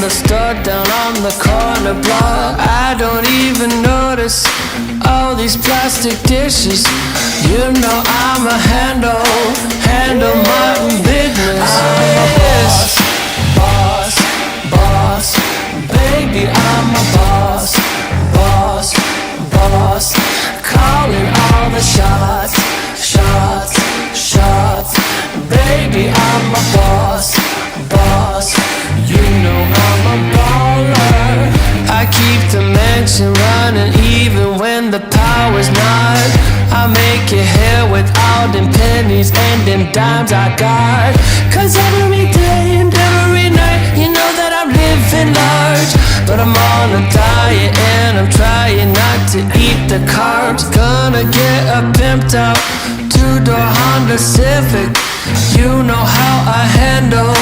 the store down on the corner block. I don't even notice all these plastic dishes. You know I'm a handle my own business. I'm a boss, baby I'm a boss, calling all the shots, baby I'm a boss, you know I'm a baller. I keep the mansion running even when the power's not. I make it here with all them pennies and them dimes I got. Cause every day and every night, you know that I'm living large. But I'm on a diet and I'm trying not to eat the carbs. Gonna get a pimped out two-door Honda Civic. You know how I handle